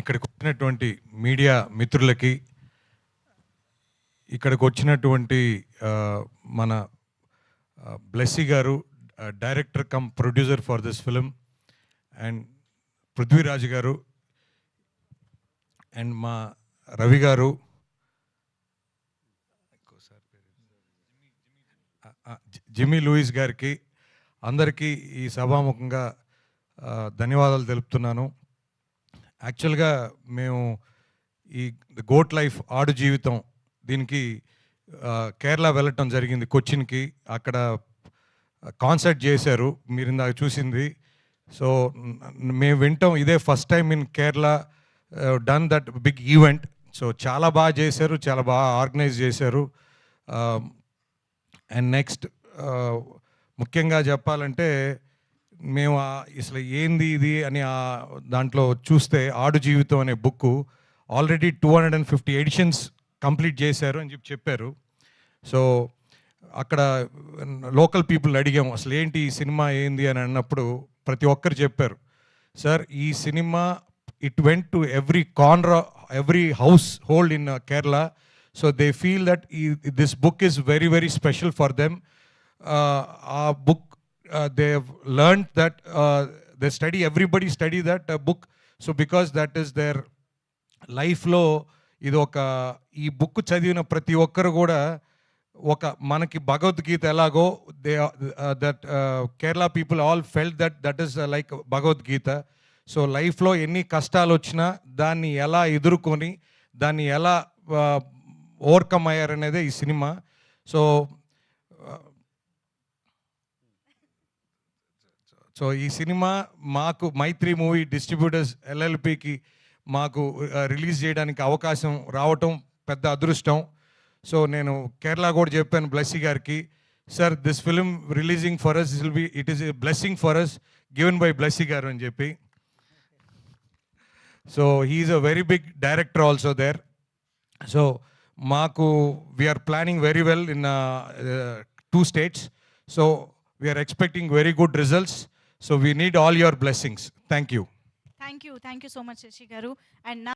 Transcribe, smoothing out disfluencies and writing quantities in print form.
ఇక్కడికి వచ్చినటువంటి మీడియా మిత్రులకి, ఇక్కడికి వచ్చినటువంటి మన బ్లెస్సీ గారు, director come producer for this film, and Prithviraj గారు, అండ్ మా రవి గారు, జిమ్మీ లూయిస్ గారికి, అందరికీ ఈ సభాముఖంగా ధన్యవాదాలు తెలుపుతున్నాను. యాక్చువల్గా మేము ఈ గోట్ లైఫ్ ఆడు జీవితం దీనికి కేరళ వెళ్ళటం జరిగింది, కొచ్చిన్కి. అక్కడ కాన్సర్ట్ చేశారు, మీరు ఇందాక చూసింది. సో మేము వింటాం, ఇదే first time in Kerala done that big event. So చాలా బాగా చేశారు, చాలా బాగా ఆర్గనైజ్ చేశారు. అండ్ నెక్స్ట్ ముఖ్యంగా చెప్పాలంటే, మేము అసలు ఏంది ఇది అని దాంట్లో చూస్తే ఆడు జీవితం అనే బుక్ ఆల్రెడీ 250 ఎడిషన్స్ కంప్లీట్ చేశారు అని చెప్పారు. సో అక్కడ లోకల్ పీపుల్ అడిగాం, అసలు ఏంటి ఈ సినిమా ఏంది అని అన్నప్పుడు ప్రతి ఒక్కరు చెప్పారు, సార్ ఈ cinema it went to every house hold in Kerala. So they feel that this book is very very special for them. ఆ book they have learned that everybody study that book. So because that is their life లో ఇది ఈ book చదివిన ప్రతి ఒక్కరు కూడా మనకి భగవద్గీత ఎలాగో that Kerala people all felt that is like Bhagavad Gita. So లైఫ్లో ఎన్ని కష్టాలు వచ్చినా దాన్ని ఎలా ఎదుర్కొని దాన్ని ఎలా ఓవర్కమ్ అయ్యారనేదే ఈ సినిమా. సో ఈ సినిమా మాకు మైత్రి మూవీ డిస్ట్రిబ్యూటర్స్ LLPకి మాకు రిలీజ్ చేయడానికి అవకాశం రావటం పెద్ద అదృష్టం. సో నేను కేరళ కూడా చెప్పాను బ్లెస్సీ గారికి, sir this film releasing for us it is a blessing for us given by Blessy garu అని చెప్పి. So he is a very big director also there. So మాకు we are planning very well in 2 states. So we are expecting very good results. So we need all your blessings. Thank you. Thank you so much, Shashi Garu. And now